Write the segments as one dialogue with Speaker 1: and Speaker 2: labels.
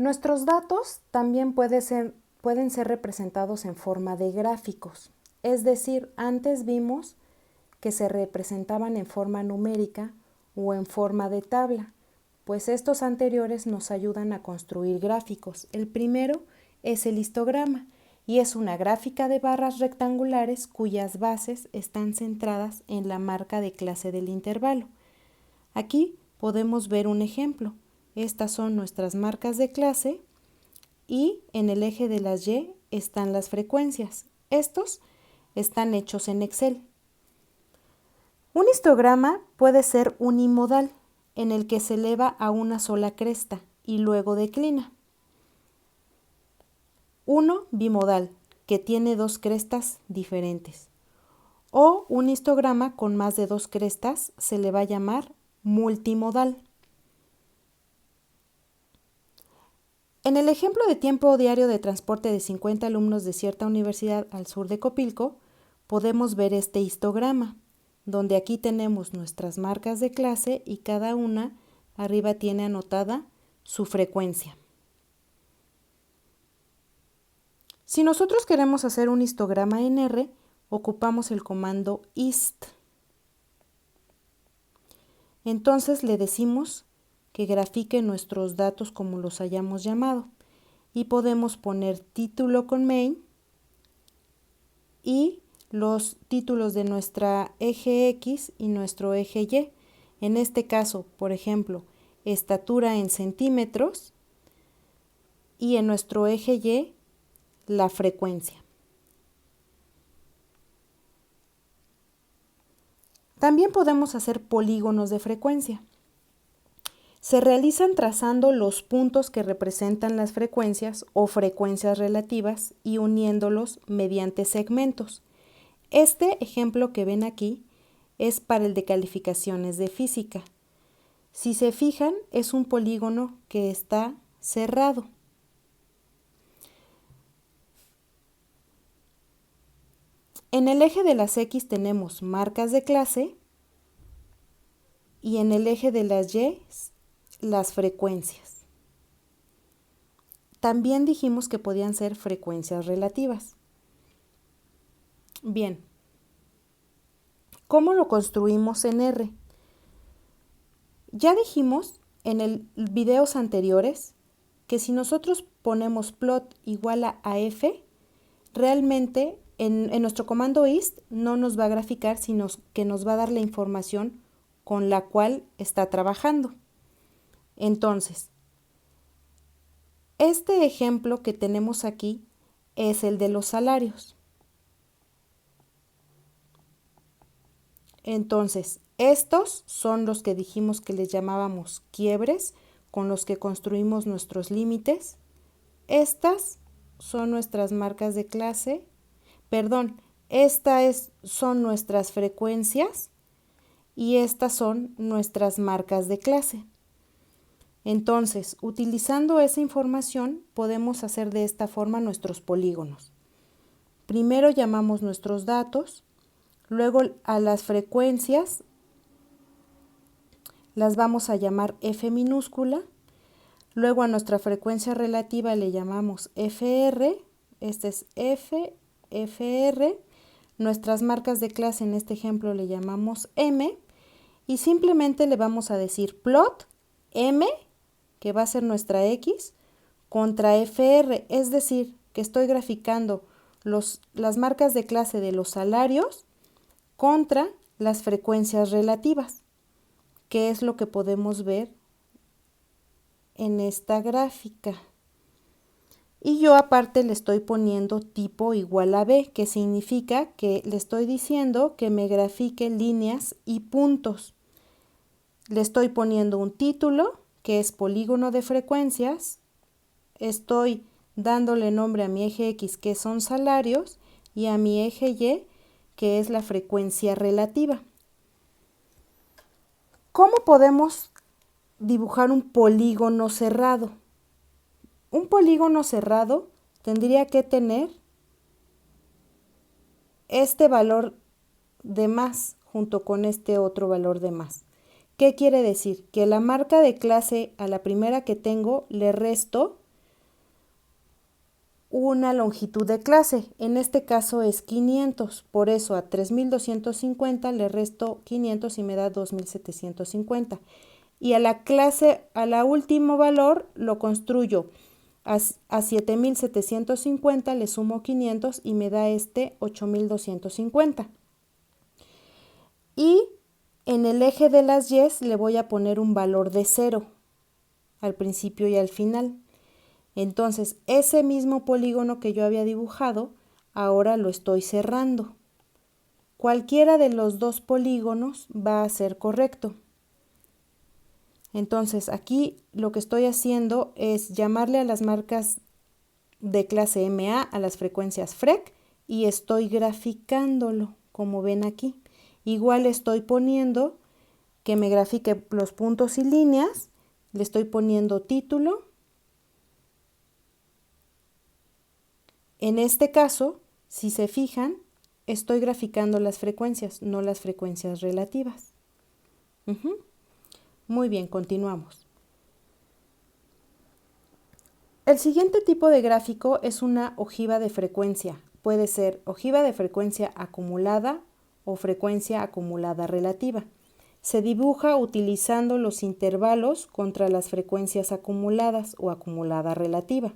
Speaker 1: Nuestros datos también pueden ser representados en forma de gráficos. Es decir, antes vimos que se representaban en forma numérica o en forma de tabla, pues estos anteriores nos ayudan a construir gráficos. El primero es el histograma y es una gráfica de barras rectangulares cuyas bases están centradas en la marca de clase del intervalo. Aquí podemos ver un ejemplo. Estas son nuestras marcas de clase y en el eje de las Y están las frecuencias. Estos están hechos en Excel. Un histograma puede ser unimodal, en el que se eleva a una sola cresta y luego declina. Uno bimodal, que tiene dos crestas diferentes. O un histograma con más de dos crestas se le va a llamar multimodal. En el ejemplo de tiempo diario de transporte de 50 alumnos de cierta universidad al sur de Copilco, podemos ver este histograma, donde aquí tenemos nuestras marcas de clase y cada una arriba tiene anotada su frecuencia. Si nosotros queremos hacer un histograma en R, ocupamos el comando hist. Entonces le decimos que grafique nuestros datos como los hayamos llamado y podemos poner título con main y los títulos de nuestra eje X y nuestro eje Y. En este caso, por ejemplo, estatura en centímetros y en nuestro eje Y la frecuencia. También podemos hacer polígonos de frecuencia. Se realizan trazando los puntos que representan las frecuencias o frecuencias relativas y uniéndolos mediante segmentos. Este ejemplo que ven aquí es para el de calificaciones de física. Si se fijan, es un polígono que está cerrado. En el eje de las X tenemos marcas de clase y en el eje de las Y las frecuencias. También dijimos que podían ser frecuencias relativas. Bien, ¿cómo lo construimos en R? Ya dijimos en videos anteriores que si nosotros ponemos plot igual a F, realmente en nuestro comando hist no nos va a graficar, sino que nos va a dar la información con la cual está trabajando. Entonces, este ejemplo que tenemos aquí es el de los salarios. Entonces, estos son los que dijimos que les llamábamos quiebres, con los que construimos nuestros límites. Estas son nuestras marcas de clase. Son nuestras frecuencias y estas son nuestras marcas de clase. Entonces, utilizando esa información, podemos hacer de esta forma nuestros polígonos. Primero llamamos nuestros datos, luego a las frecuencias las vamos a llamar F minúscula, luego a nuestra frecuencia relativa le llamamos FR, este es F, FR, nuestras marcas de clase en este ejemplo le llamamos M y simplemente le vamos a decir plot M, que va a ser nuestra X, contra FR, es decir, que estoy graficando las marcas de clase de los salarios contra las frecuencias relativas, que es lo que podemos ver en esta gráfica. Y yo aparte le estoy poniendo tipo igual a B, que significa que le estoy diciendo que me grafique líneas y puntos. Le estoy poniendo un título, que es polígono de frecuencias. Estoy dándole nombre a mi eje X, que son salarios, y a mi eje Y, que es la frecuencia relativa. ¿Cómo podemos dibujar un polígono cerrado? Un polígono cerrado tendría que tener este valor de más junto con este otro valor de más. ¿Qué quiere decir? Que la marca de clase a la primera que tengo le resto una longitud de clase. En este caso es 500. Por eso a 3250 le resto 500 y me da 2750. Y a la clase, a la último valor, lo construyo. A 7750 le sumo 500 y me da 8250. Y en el eje de las Y's le voy a poner un valor de 0 al principio y al final. Entonces, ese mismo polígono que yo había dibujado, ahora lo estoy cerrando. Cualquiera de los dos polígonos va a ser correcto. Entonces, aquí lo que estoy haciendo es llamarle a las marcas de clase MA a las frecuencias FREC y estoy graficándolo, como ven aquí. Igual estoy poniendo que me grafique los puntos y líneas, le estoy poniendo título. En este caso, si se fijan, estoy graficando las frecuencias, no las frecuencias relativas. Muy bien, continuamos. El siguiente tipo de gráfico es una ojiva de frecuencia. Puede ser ojiva de frecuencia acumulada o frecuencia acumulada relativa. Se dibuja utilizando los intervalos contra las frecuencias acumuladas o acumulada relativa.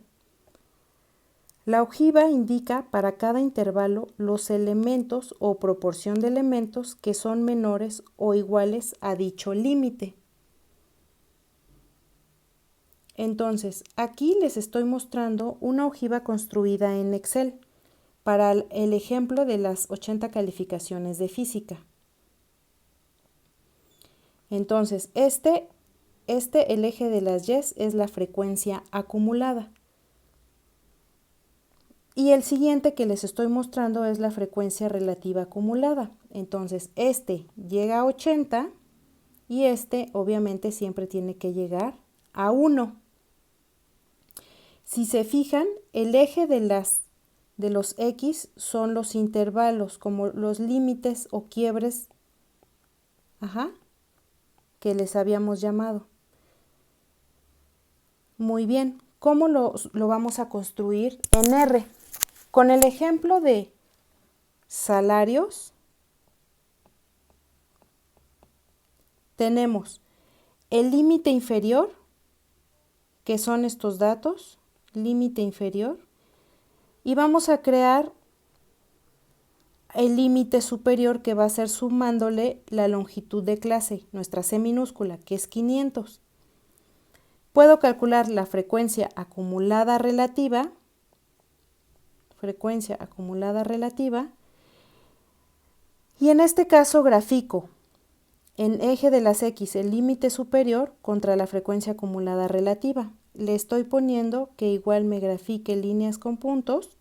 Speaker 1: La ojiva indica para cada intervalo los elementos o proporción de elementos que son menores o iguales a dicho límite. Entonces, aquí les estoy mostrando una ojiva construida en Excel para el ejemplo de las 80 calificaciones de física. Entonces, el eje de las Y's es la frecuencia acumulada. Y el siguiente que les estoy mostrando es la frecuencia relativa acumulada. Entonces, este llega a 80 y este obviamente siempre tiene que llegar a 1. Si se fijan, el eje de los X son los intervalos, como los límites o quiebres, que les habíamos llamado. Muy bien, ¿cómo lo vamos a construir en R? Con el ejemplo de salarios, tenemos el límite inferior, que son estos datos, límite inferior, y vamos a crear el límite superior que va a ser sumándole la longitud de clase, nuestra C minúscula, que es 500. Puedo calcular la frecuencia acumulada relativa, y en este caso grafico en eje de las X el límite superior contra la frecuencia acumulada relativa. Le estoy poniendo que igual me grafique líneas con puntos,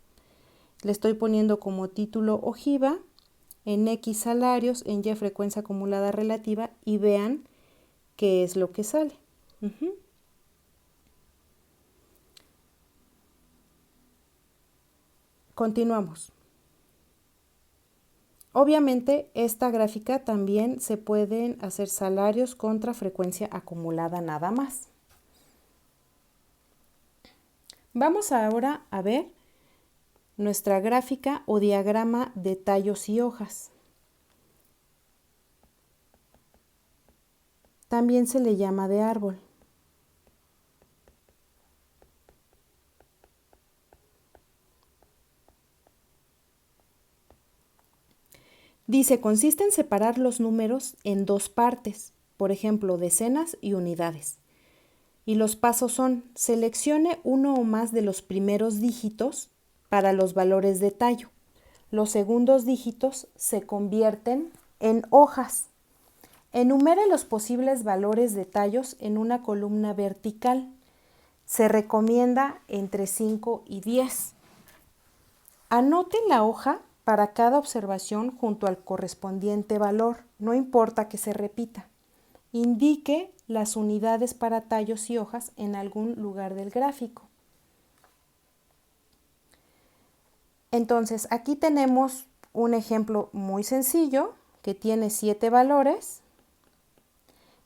Speaker 1: le estoy poniendo como título ojiva, en X salarios, en Y frecuencia acumulada relativa y vean qué es lo que sale. Continuamos. Obviamente, esta gráfica también se pueden hacer salarios contra frecuencia acumulada nada más. Vamos ahora a ver nuestra gráfica o diagrama de tallos y hojas. También se le llama de árbol. Dice, consiste en separar los números en dos partes, por ejemplo, decenas y unidades. Y los pasos son, seleccione uno o más de los primeros dígitos para los valores de tallo. Los segundos dígitos se convierten en hojas. Enumere los posibles valores de tallos en una columna vertical. Se recomienda entre 5 y 10. Anote la hoja para cada observación junto al correspondiente valor, no importa que se repita. Indique las unidades para tallos y hojas en algún lugar del gráfico. Entonces, aquí tenemos un ejemplo muy sencillo que tiene 7 valores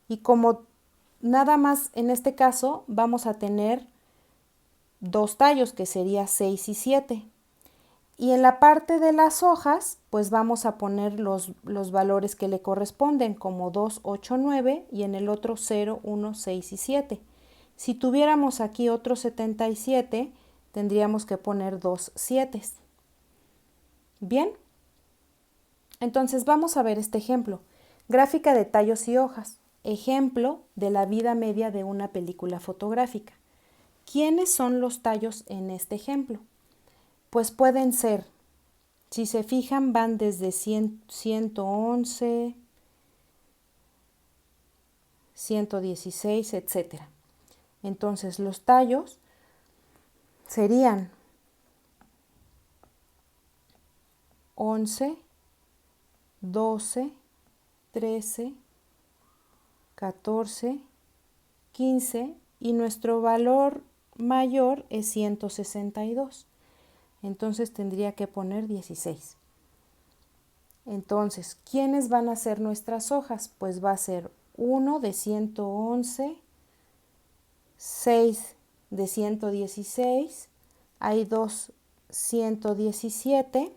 Speaker 1: y como nada más en este caso vamos a tener dos tallos, que sería 6 y 7. Y en la parte de las hojas, pues vamos a poner los valores que le corresponden, como 2, 8, 9, y en el otro 0, 1, 6 y 7. Si tuviéramos aquí otro 77, tendríamos que poner 2 7. Bien, entonces vamos a ver este ejemplo. Gráfica de tallos y hojas. Ejemplo de la vida media de una película fotográfica. ¿Quiénes son los tallos en este ejemplo? Pues pueden ser, si se fijan, van desde 100, 111, 116, etc. Entonces los tallos serían 11, 12, 13, 14, 15 y nuestro valor mayor es 162. Entonces tendría que poner 16. Entonces, ¿quiénes van a ser nuestras hojas? Pues va a ser 1 de 111, 6 de 116, hay 2 117,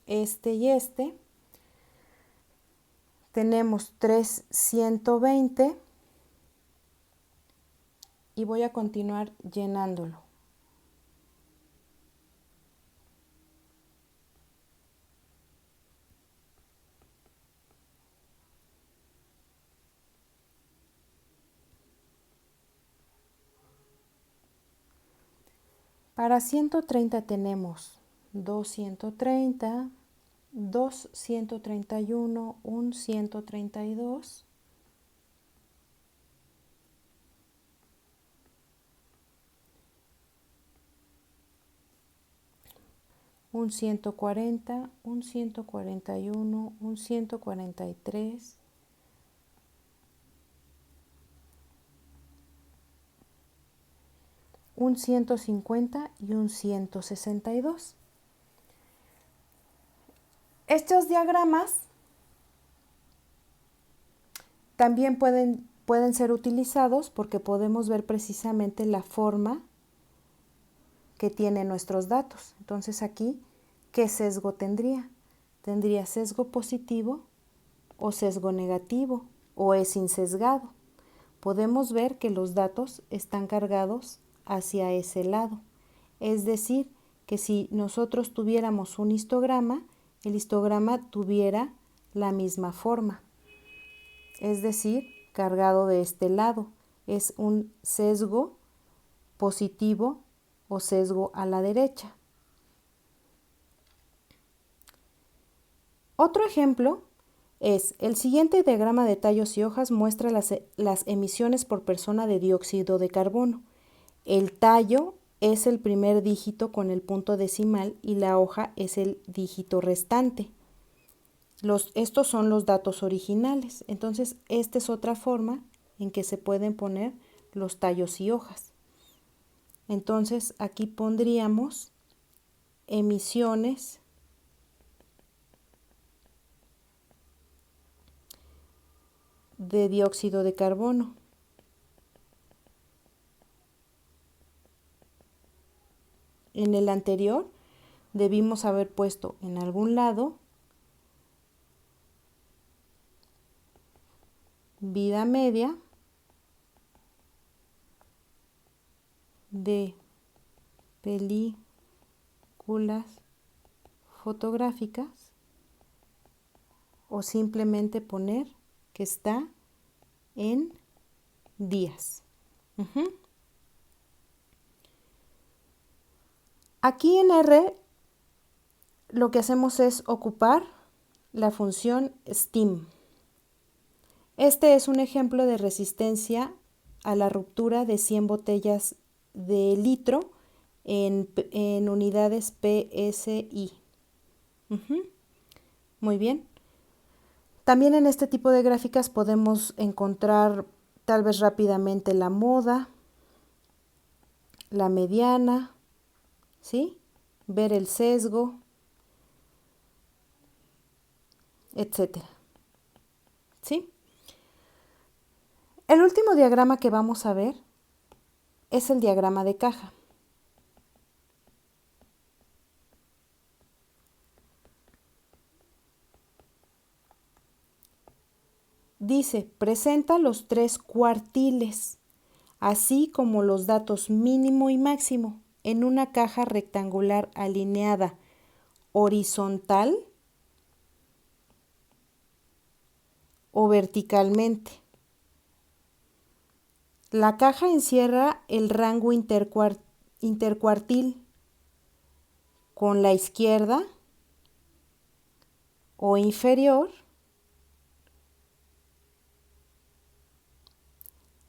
Speaker 1: este y este. Tenemos 3 120 y voy a continuar llenándolo. Para 130 tenemos 2 130, 2 131, un 132, un 140, un 141, un 143, un 150 y un 162. Estos diagramas también pueden ser utilizados porque podemos ver precisamente la forma que tienen nuestros datos. Entonces aquí, ¿qué sesgo tendría? ¿Tendría sesgo positivo o sesgo negativo o es insesgado? Podemos ver que los datos están cargados hacia ese lado. Es decir, que si nosotros tuviéramos un histograma, el histograma tuviera la misma forma. Es decir, cargado de este lado. Es un sesgo positivo o sesgo a la derecha. Otro ejemplo es el siguiente diagrama de tallos y hojas muestra las emisiones por persona de dióxido de carbono. El tallo es el primer dígito con el punto decimal y la hoja es el dígito restante. Estos son los datos originales. Entonces, esta es otra forma en que se pueden poner los tallos y hojas. Entonces, aquí pondríamos emisiones de dióxido de carbono. En el anterior debimos haber puesto en algún lado vida media de películas fotográficas o simplemente poner que está en días. Aquí en R lo que hacemos es ocupar la función STEAM. Este es un ejemplo de resistencia a la ruptura de 100 botellas de litro en unidades PSI. Muy bien. También en este tipo de gráficas podemos encontrar tal vez rápidamente la moda, la mediana, ¿sí? Ver el sesgo, etcétera. ¿Sí? El último diagrama que vamos a ver es el diagrama de caja. Dice, presenta los 3 cuartiles, así como los datos mínimo y máximo, en una caja rectangular alineada horizontal o verticalmente. La caja encierra el rango intercuartil con la izquierda o inferior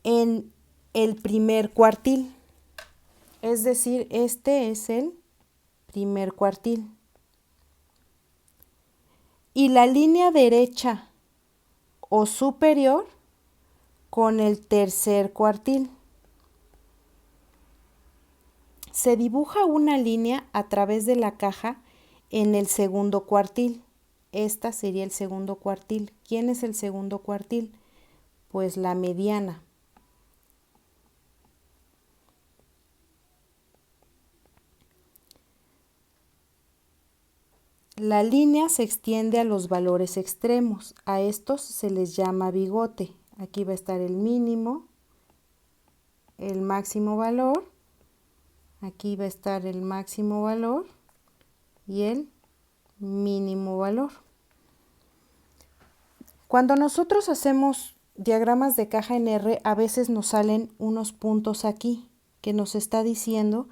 Speaker 1: en el primer cuartil. Es decir, este es el primer cuartil. Y la línea derecha o superior con el tercer cuartil. Se dibuja una línea a través de la caja en el segundo cuartil. Esta sería el segundo cuartil. ¿Quién es el segundo cuartil? Pues la mediana. La línea se extiende a los valores extremos. A estos se les llama bigote. Aquí va a estar el mínimo, el máximo valor. Aquí va a estar el máximo valor y el mínimo valor. Cuando nosotros hacemos diagramas de caja en R, a veces nos salen unos puntos aquí que nos está diciendo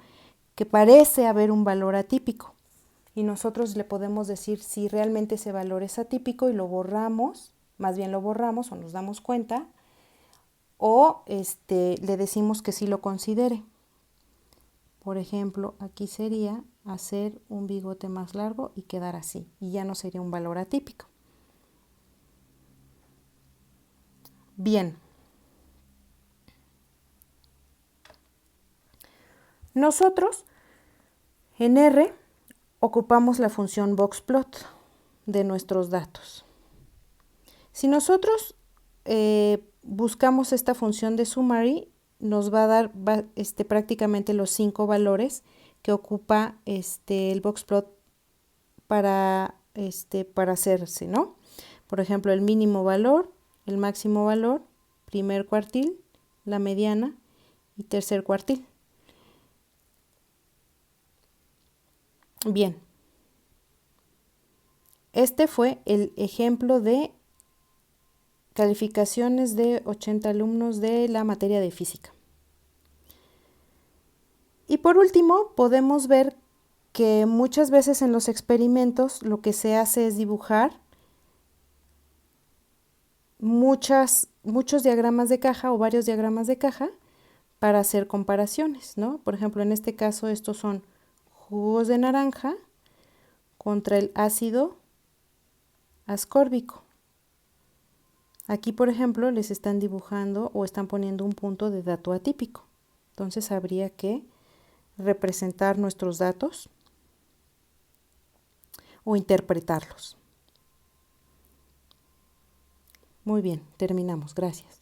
Speaker 1: que parece haber un valor atípico. Y nosotros le podemos decir si realmente ese valor es atípico y lo borramos, más bien lo borramos o nos damos cuenta, o le decimos que sí lo considere. Por ejemplo, aquí sería hacer un bigote más largo y quedar así, y ya no sería un valor atípico. Bien. Nosotros en R ocupamos la función boxplot de nuestros datos. Si nosotros buscamos esta función de summary, nos va a dar prácticamente los 5 valores que ocupa el boxplot para hacerse, ¿no? Por ejemplo, el mínimo valor, el máximo valor, primer cuartil, la mediana y tercer cuartil. Bien, este fue el ejemplo de calificaciones de 80 alumnos de la materia de física. Y por último, podemos ver que muchas veces en los experimentos lo que se hace es dibujar muchos diagramas de caja o varios diagramas de caja para hacer comparaciones, ¿no? Por ejemplo, en este caso estos son jugos de naranja contra el ácido ascórbico. Aquí, por ejemplo, les están dibujando o están poniendo un punto de dato atípico. Entonces habría que representar nuestros datos o interpretarlos. Muy bien, terminamos. Gracias.